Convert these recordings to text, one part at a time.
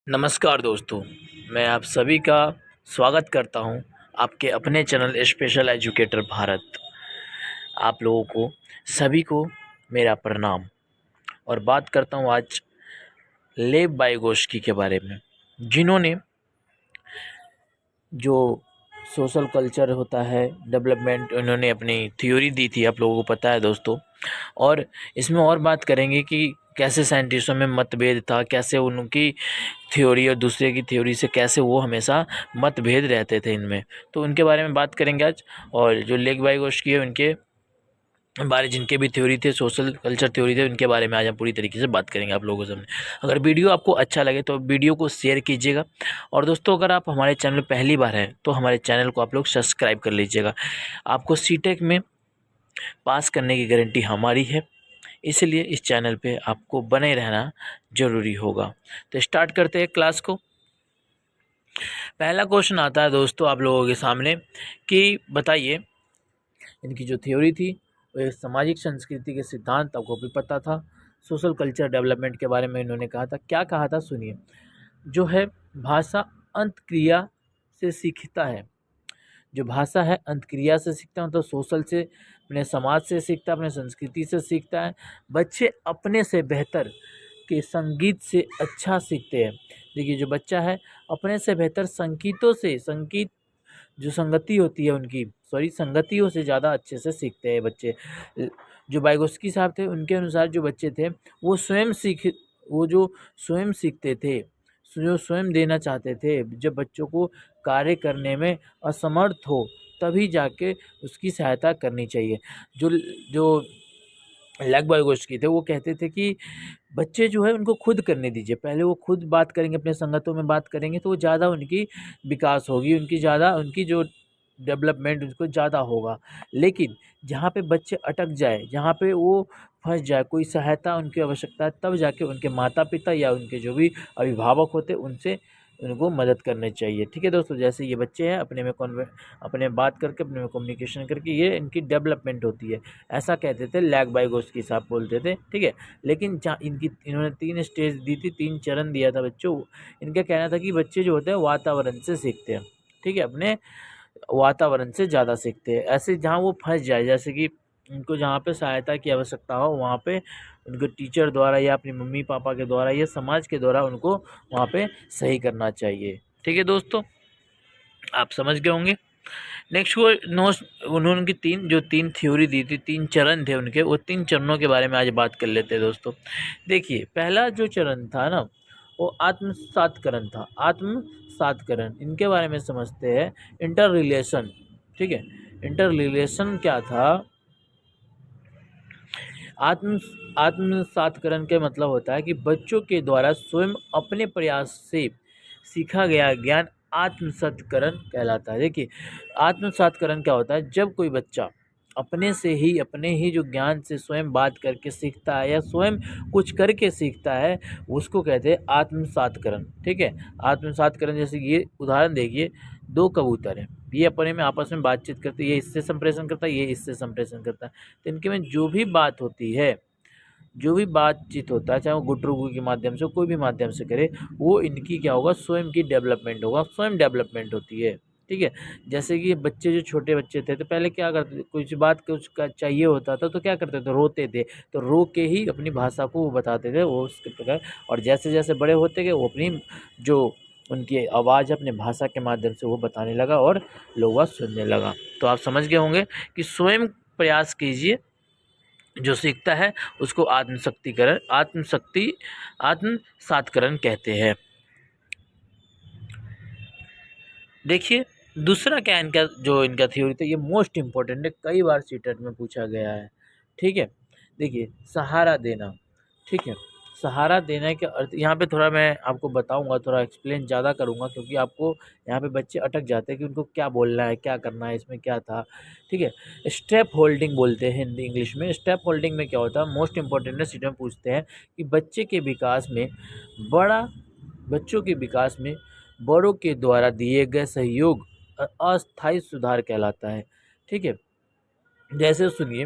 नमस्कार दोस्तों, मैं आप सभी का स्वागत करता हूं आपके अपने चैनल स्पेशल एजुकेटर भारत। आप लोगों को सभी को मेरा प्रणाम। और बात करता हूं आज लेव वाइगोस्की के बारे में, जिन्होंने जो सोशल कल्चर होता है डेवलपमेंट, उन्होंने अपनी थ्योरी दी थी, आप लोगों को पता है दोस्तों। और इसमें और बात करेंगे कि कैसे साइंटिस्टों में मतभेद था, कैसे उनकी थ्योरी और दूसरे की थ्योरी से कैसे वो हमेशा मतभेद रहते थे इनमें, तो उनके बारे में बात करेंगे आज। और जो लेग वाइगोस्की है उनके बारे, जिनके भी थ्योरी थे, सोशल कल्चर थ्योरी थे, उनके बारे में आज हम पूरी तरीके से बात करेंगे आप लोगों के सामने। अगर वीडियो आपको अच्छा लगे तो वीडियो को शेयर कीजिएगा। और दोस्तों, अगर आप हमारे चैनल में पहली बार हैं तो हमारे चैनल को आप लोग सब्सक्राइब कर लीजिएगा। आपको सीटेक में पास करने की गारंटी हमारी है, इसलिए इस चैनल पे आपको बने रहना ज़रूरी होगा। तो स्टार्ट करते हैं क्लास को। पहला क्वेश्चन आता है दोस्तों आप लोगों के सामने कि बताइए, इनकी जो थ्योरी थी वो एक सामाजिक संस्कृति के सिद्धांत, आपको भी पता था। सोशल कल्चर डेवलपमेंट के बारे में इन्होंने कहा था। क्या कहा था सुनिए। जो है भाषा अंतक्रिया से सीखता है। जो भाषा है अंतक्रिया से सीखता है, मतलब सोशल से, अपने समाज से सीखता है, अपने संस्कृति से सीखता है। बच्चे अपने से बेहतर के संगीत से अच्छा सीखते हैं। देखिए, जो बच्चा है अपने से बेहतर संगीतों से, संगीत जो संगति होती है उनकी, सॉरी, संगतियों से ज़्यादा अच्छे से सीखते हैं बच्चे। जो वाइगोस्की साहब थे उनके अनुसार जो बच्चे थे वो वो जो स्वयं सीखते थे, जो स्वयं देना चाहते थे। जब बच्चों को कार्य करने में असमर्थ हो तभी जाके उसकी सहायता करनी चाहिए। जो जो लेग वाइगोस्की थे वो कहते थे कि बच्चे जो है उनको खुद करने दीजिए, पहले वो खुद बात करेंगे, अपने संगतों में बात करेंगे तो वो ज़्यादा उनकी विकास होगी, उनकी ज़्यादा, उनकी जो डेवलपमेंट उनको ज़्यादा होगा। लेकिन जहाँ पे बच्चे अटक जाए, जहाँ पे वो फंस जाए, कोई सहायता उनकी आवश्यकता है, तब जाके उनके माता पिता या उनके जो भी अभिभावक होते उनसे उनको मदद करनी चाहिए। ठीक है दोस्तों, जैसे ये बच्चे हैं अपने में अपने बात करके, अपने में कम्युनिकेशन करके, ये इनकी डेवलपमेंट होती है। ऐसा कहते थे लेग वाइगोस्की साहब, बोलते थे। ठीक है, लेकिन जहाँ इन्होंने 3 स्टेज दी थी, 3 चरण दिया था बच्चों। इनका कहना था कि बच्चे जो होते हैं वातावरण से सीखते हैं। ठीक है, अपने वातावरण से ज़्यादा सीखते हैं। ऐसे जहाँ वो फंस जाए, जैसे कि उनको जहाँ पे सहायता की आवश्यकता हो वहाँ पे उनको टीचर द्वारा या अपने मम्मी पापा के द्वारा या समाज के द्वारा उनको वहाँ पे सही करना चाहिए। ठीक है दोस्तों, आप समझ गए होंगे। नेक्स्ट वो नोस उन्होंने उनकी तीन थ्योरी दी थी, 3 चरण थे उनके, वो 3 चरणों के बारे में आज बात कर लेते हैं दोस्तों। देखिए, पहला जो चरण था ना वो आत्मसातकरण था। आत्मसातकरण, इनके बारे में समझते हैं। इंटर रिलेशन, ठीक है, इंटर रिलेशन क्या था। आत्म आत्मसातकरण के मतलब होता है कि बच्चों के द्वारा स्वयं अपने प्रयास से सीखा गया ज्ञान आत्मसातकरण कहलाता है। देखिए, आत्मसातकरण क्या होता है, जब कोई बच्चा अपने ही जो ज्ञान से स्वयं बात करके सीखता है या स्वयं कुछ करके सीखता है, उसको कहते हैं आत्मसातकरण। ठीक है, आत्मसातकरण, जैसे ये उदाहरण देखिए, 2 कबूतर हैं, ये अपने में आपस में बातचीत करते हैं, ये इससे संप्रेषण करता है, ये इससे संप्रेषण करता है। तो इनके में जो भी बात होती है, जो भी बातचीत होता है, चाहे वो गुटरू के माध्यम से, कोई भी माध्यम से करे, वो इनकी क्या होगा, स्वयं की डेवलपमेंट होगा, स्वयं डेवलपमेंट होती है। ठीक है, जैसे कि बच्चे, जो छोटे बच्चे थे तो पहले क्या करते थे, कुछ बात कुछ का चाहिए होता था तो क्या करते थे, रोते थे। तो रो के ही अपनी भाषा को वो बताते थे, वो उसके प्रकार। और जैसे जैसे बड़े होते गए वो अपनी जो उनकी आवाज़ अपने भाषा के माध्यम से वो बताने लगा और लोग वह सुनने लगा। तो आप समझ गए होंगे कि स्वयं प्रयास कीजिए, जो सीखता है उसको आत्मसातकरण कहते हैं। देखिए, दूसरा क्या इनका, जो इनका थ्योरी था, ये मोस्ट इम्पोर्टेंट है, कई बार सीटेट में पूछा गया है। ठीक है, देखिए, सहारा देना। ठीक है, सहारा देने के अर्थ यहाँ पे थोड़ा मैं आपको बताऊंगा, थोड़ा एक्सप्लेन ज़्यादा करूंगा, क्योंकि आपको यहाँ पे बच्चे अटक जाते हैं कि उनको क्या बोलना है, क्या करना है, इसमें क्या था। ठीक है, स्टेप होल्डिंग बोलते हैं हिंदी इंग्लिश में। स्टेप होल्डिंग में क्या होता है, मोस्ट इंपॉर्टेंट है, सीटेट में पूछते हैं कि बड़ा बच्चों के विकास में बड़ों के द्वारा दिए गए सहयोग अस्थायी सुधार कहलाता है। ठीक है, जैसे सुनिए,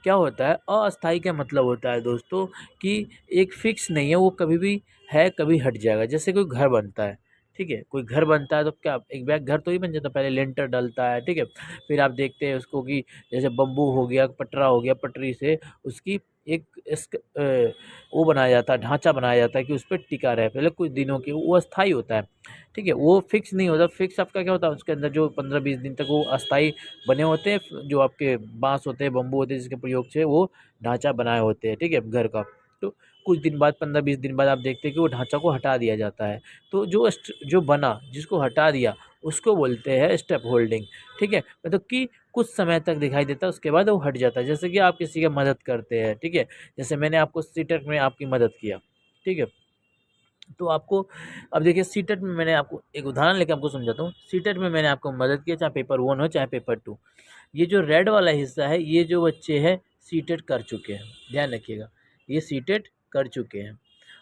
क्या होता है अस्थाई का मतलब होता है दोस्तों कि एक फिक्स नहीं है, वो कभी भी है कभी हट जाएगा। जैसे कोई घर बनता है, ठीक है, कोई घर बनता है तो क्या एक बैग घर तो ही बन जाता है, पहले लेंटर डलता है, ठीक है, फिर आप देखते हैं उसको कि जैसे बम्बू हो गया, पटरा हो गया, पटरी से उसकी एक वो बनाया जाता है, ढांचा बनाया जाता है कि उस पर टिका रहे पहले कुछ दिनों के, वो अस्थाई होता है, ठीक है, वो फिक्स नहीं होता। फिक्स आपका क्या होता है, उसके अंदर जो 15-20 दिन तक वो अस्थाई बने होते हैं, जो आपके बांस होते हैं, बम्बू होते हैं, जिसके प्रयोग से वो ढांचा बनाए होते हैं, ठीक है, घर का। तो कुछ दिन बाद 15-20 दिन बाद आप देखते हैं कि वो ढांचा को हटा दिया जाता है। तो जो बना जिसको हटा दिया उसको बोलते हैं स्टेप होल्डिंग, ठीक है, मतलब कि कुछ समय तक दिखाई देता है, उसके बाद वो हट जाता है। जैसे कि आप किसी की मदद करते हैं, ठीक है, जैसे मैंने आपको सीटेट में आपकी मदद किया, ठीक है, तो आपको अब देखिए सीटेट में मैंने आपको एक उदाहरण लेकर आपको समझाता हूँ। सीटेट में मैंने आपको मदद की, चाहे पेपर 1 हो चाहे पेपर 2, ये जो रेड वाला हिस्सा है ये जो बच्चे हैं सीटेट कर चुके हैं, ध्यान रखिएगा, ये सीटेट कर चुके हैं।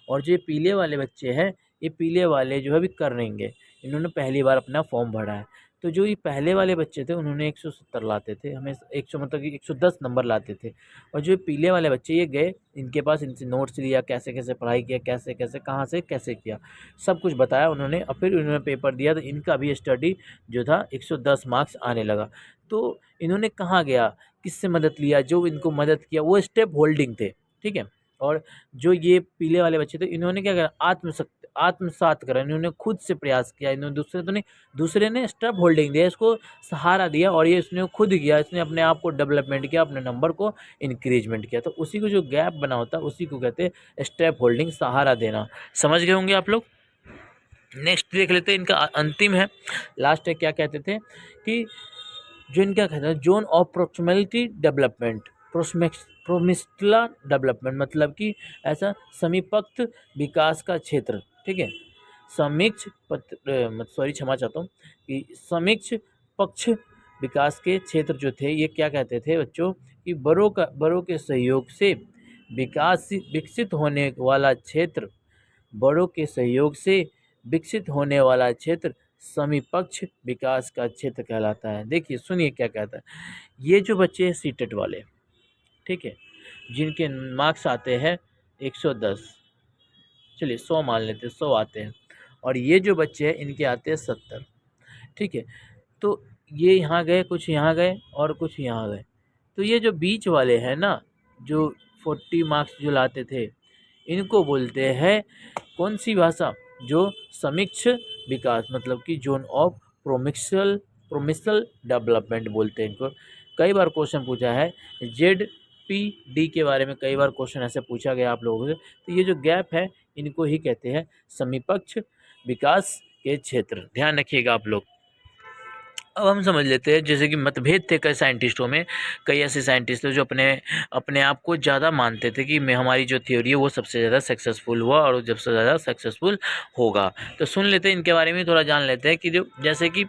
और जो ये पीले वाले बच्चे हैं, ये पीले वाले जो है अभी कर रहेंगे, इन्होंने पहली बार अपना फॉर्म भरा है। तो जो ये पहले वाले बच्चे थे उन्होंने 170 लाते थे, हमें 100 मतलब कि 110 नंबर लाते थे। और जो ये पीले वाले बच्चे ये गए, इनके पास इनसे नोट्स लिया, कैसे कैसे पढ़ाई किया, कैसे कैसे कहाँ से कैसे किया, सब कुछ बताया उन्होंने, और फिर उन्होंने पेपर दिया तो इनका भी स्टडी जो था 110 मार्क्स आने लगा। तो इन्होंने कहाँ गया, किससे मदद लिया, जो इनको मदद किया वो स्टेप होल्डिंग थे, ठीक है। और जो ये पीले वाले बच्चे थे इन्होंने क्या करा, आत्मसात करा, इन्होंने खुद से प्रयास किया, इन्होंने दूसरे तो नहीं, दूसरे ने स्टेप होल्डिंग दिया, इसको सहारा दिया, और ये इसने खुद किया, इसने अपने आप को डेवलपमेंट किया, अपने नंबर को इंक्रीजमेंट किया। तो उसी को जो गैप बना होता है उसी को कहते हैं स्टेप होल्डिंग, सहारा देना। समझ गए होंगे आप लोग। नेक्स्ट देख लेते हैं, इनका अंतिम है, लास्ट है, क्या कहते थे कि जो इनका कहते हैं जोन ऑफ प्रोक्सिमलिटी डेवलपमेंट, प्रोमिस्टला डेवलपमेंट, मतलब कि ऐसा समीपस्थ विकास का क्षेत्र, ठीक है, समीक्ष सॉरी क्षमा चाहता हूँ कि समीक्ष पक्ष विकास के क्षेत्र जो थे ये क्या कहते थे बच्चों कि बड़ों के सहयोग से विकसित होने वाला क्षेत्र, बड़ों के सहयोग से विकसित होने वाला क्षेत्र समीपक्ष विकास का क्षेत्र कहलाता है। देखिए सुनिए क्या कहता है, ये जो बच्चे हैं सीटेट वाले, ठीक है, जिनके मार्क्स आते हैं 110, चलिए 100 मान लेते हैं, 100 आते हैं, और ये जो बच्चे हैं इनके आते हैं 70, ठीक है। तो ये यहाँ गए, कुछ यहाँ गए और कुछ यहाँ गए। तो ये जो बीच वाले हैं ना, जो 40 मार्क्स जो लाते थे, इनको बोलते हैं कौन सी भाषा, जो समीक्ष विकास, मतलब कि जोन ऑफ प्रोमिसल डेवलपमेंट बोलते हैं इनको। कई बार क्वेश्चन पूछा है ZPD के बारे में, कई बार क्वेश्चन ऐसे पूछा गया आप लोगों से। तो ये जो गैप है इनको ही कहते हैं समीपक्ष विकास के क्षेत्र, ध्यान रखिएगा आप लोग। अब हम समझ लेते हैं, जैसे कि मतभेद थे कई साइंटिस्टों में, कई ऐसे साइंटिस्ट थे जो अपने अपने आप को ज़्यादा मानते थे कि मैं हमारी जो थ्योरी है वो सबसे ज़्यादा सक्सेसफुल हुआ और सबसे ज़्यादा सक्सेसफुल होगा। तो सुन लेते हैं इनके बारे में, थोड़ा जान लेते हैं कि जो जैसे कि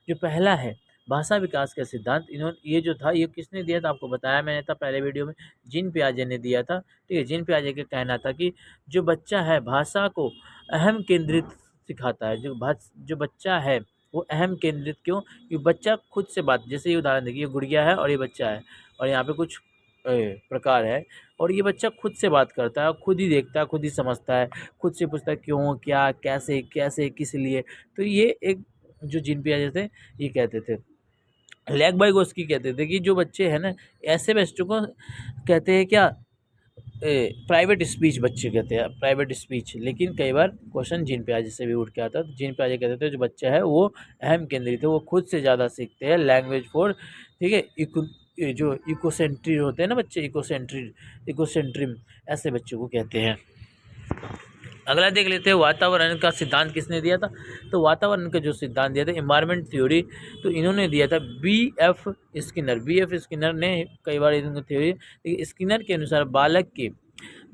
जो पहला है भाषा विकास का सिद्धांत, इन्होंने ये जो था ये किसने दिया था, आपको बताया मैंने था पहले वीडियो में, जीन पियाजे ने दिया था, ठीक है। जीन पियाजे का कहना था कि जो बच्चा है भाषा को अहम केंद्रित सिखाता है, जो बच्चा है वो अहम केंद्रित क्यों, कि बच्चा खुद से बात, जैसे ये उदाहरण देखिए, ये गुड़िया है और ये बच्चा है, और यहाँ पे कुछ प्रकार है, और ये बच्चा खुद से बात करता है, खुद ही देखता है, खुद ही समझता है, खुद से पूछता है क्यों, क्या, कैसे कैसे किस लिए। तो ये एक जो जीन पियाजे थे ये कहते थे। लेग्बाइगोस्की कहते थे कि जो बच्चे हैं ना, ऐसे बच्चों को कहते हैं क्या, प्राइवेट स्पीच बच्चे कहते हैं, प्राइवेट स्पीच। लेकिन कई बार क्वेश्चन जीन पियाजे से भी उठ के आता है, तो जीन पियाजे कहते थे जो बच्चा है वो अहम केंद्रित है, वो खुद से ज़्यादा सीखते हैं, लैंग्वेज फॉर, ठीक है, ये जो इकोसेंट्री होते हैं ना बच्चे, इकोसेंट्रिम, ऐसे बच्चों को कहते हैं। अगला देख लेते हैं, वातावरण का सिद्धांत किसने दिया था। तो वातावरण का जो सिद्धांत दिया था, इन्वायरमेंट थ्योरी, तो इन्होंने दिया था बी एफ स्किनर ने, कई बार इनको थ्योरी, लेकिन स्किनर के अनुसार बालक के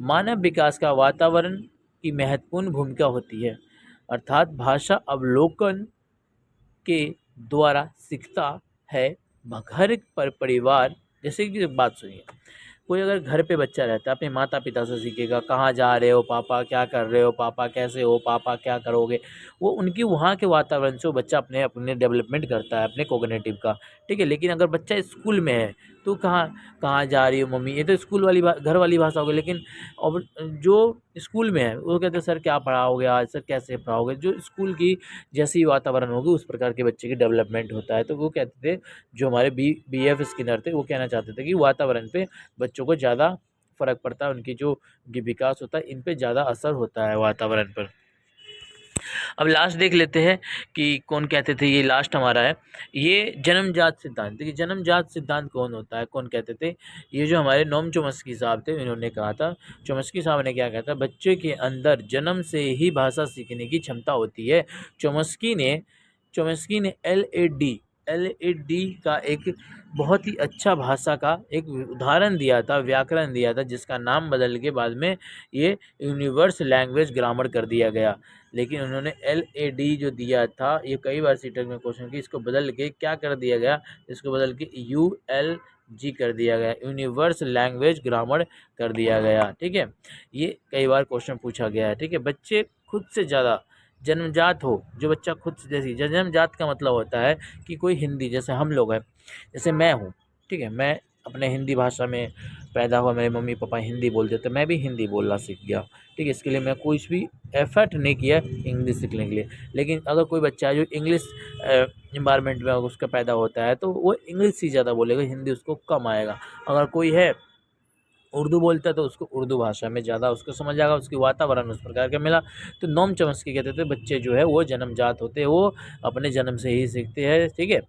मानव विकास का वातावरण की महत्वपूर्ण भूमिका होती है, अर्थात भाषा अवलोकन के द्वारा सीखता है। घर पर परिवार, जैसे कि बात सुनिए, कोई अगर घर पे बच्चा रहता है अपने माता पिता से सीखेगा, कहाँ जा रहे हो पापा, क्या कर रहे हो पापा, कैसे हो पापा, क्या करोगे, वो उनकी वहाँ के वातावरण से वो बच्चा अपने अपने डेवलपमेंट करता है अपने कोग्निटिव का, ठीक है। लेकिन अगर बच्चा स्कूल में है तो कहाँ कहाँ जा रही हो मम्मी, ये तो स्कूल वाली घर वाली भाषा हो गई। लेकिन और जो स्कूल में है वो कहते हैं सर क्या पढ़ाओगे आज, सर कैसे पढ़ाओगे, जो स्कूल की जैसी वातावरण होगी उस प्रकार के बच्चे की डेवलपमेंट होता है। तो वो कहते थे, जो हमारे बी एफ स्किनर थे, वो कहना चाहते थे कि वातावरण पे बच्चों को ज़्यादा फ़र्क पड़ता है, उनकी जो विकास होता है इन पे ज़्यादा असर होता है वातावरण पर। अब लास्ट देख लेते हैं कि कौन कहते थे, ये लास्ट हमारा है, ये जन्मजात सिद्धांत। देखिए जन्मजात सिद्धांत कौन होता है, कौन कहते थे, ये जो हमारे नोम चॉम्स्की साहब थे इन्होंने कहा था। चॉम्स्की साहब ने क्या कहा था, बच्चे के अंदर जन्म से ही भाषा सीखने की क्षमता होती है। चॉम्स्की ने एल ए डी का एक बहुत ही अच्छा भाषा का एक उदाहरण दिया था, व्याकरण दिया था, जिसका नाम बदल के बाद में ये यूनिवर्स लैंग्वेज ग्रामर कर दिया गया। लेकिन उन्होंने एल.ए.डी जो दिया था, ये कई बार सीटेट में क्वेश्चन की, इसको बदल के क्या कर दिया गया, इसको बदल के ULG कर दिया गया, यूनिवर्स लैंग्वेज ग्रामर कर दिया गया, ठीक है। ये कई बार क्वेश्चन पूछा गया है, ठीक है। बच्चे खुद से ज़्यादा जन्मजात हो, जो बच्चा खुद से, जैसी जन्मजात का मतलब होता है कि कोई हिंदी, जैसे हम लोग हैं, जैसे मैं हूँ, ठीक है, मैं अपने हिंदी भाषा में पैदा हुआ, मेरे मम्मी पापा हिंदी बोलते थे, मैं भी हिंदी बोलना सीख गया, ठीक है। इसके लिए मैं कुछ भी एफर्ट नहीं किया इंग्लिश सीखने के लिए। लेकिन अगर कोई बच्चा है जो इंग्लिश इन्वायरमेंट में उसका पैदा होता है तो वो इंग्लिश ही ज़्यादा बोलेगा, हिंदी उसको कम आएगा। अगर कोई है उर्दू बोलता है तो उसको उर्दू भाषा में ज़्यादा उसको समझ आएगा, उसकी वातावरण उस प्रकार का मिला। तो नोम चॉम्स्की कहते थे बच्चे जो है वो जन्मजात होते हैं, वो अपने जन्म से ही सीखते हैं, ठीक है।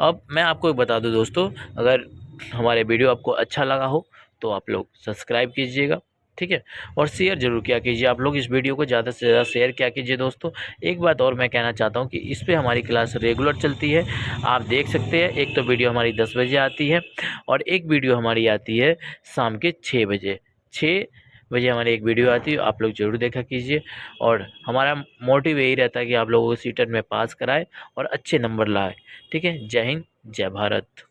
अब मैं आपको एक बता दूं दोस्तों, अगर हमारे वीडियो आपको अच्छा लगा हो तो आप लोग सब्सक्राइब कीजिएगा, ठीक है, और शेयर ज़रूर किया कीजिए। आप लोग इस वीडियो को ज़्यादा से ज़्यादा शेयर किया कीजिए दोस्तों। एक बात और मैं कहना चाहता हूँ कि इस पे हमारी क्लास रेगुलर चलती है, आप देख सकते हैं। एक तो वीडियो हमारी 10 बजे आती है और एक वीडियो हमारी आती है शाम के 6 बजे। 6 बजे हमारी एक वीडियो आती है, आप लोग ज़रूर देखा कीजिए। और हमारा मोटिव यही रहता है कि आप लोगों को सीटेट में पास कराए और अच्छे नंबर लाए, ठीक है। जय हिंद, जय भारत।